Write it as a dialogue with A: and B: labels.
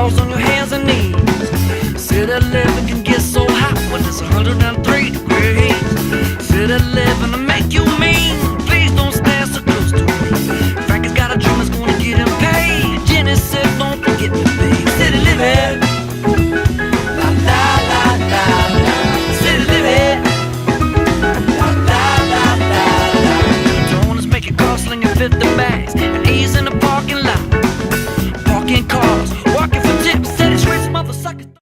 A: falls on your hands and knees. City living can get so hot when it's 103 degrees. City living to make you mean. Please don't stand so close to me. Frankie's got a dream that's gonna get him paid. Jenny said, don't forget me, babe. City living. La la la la la. City living. La la la la la. Don't just make it cost slinging 50 bags and ease in the parking lot. Parking cars, walking for tips.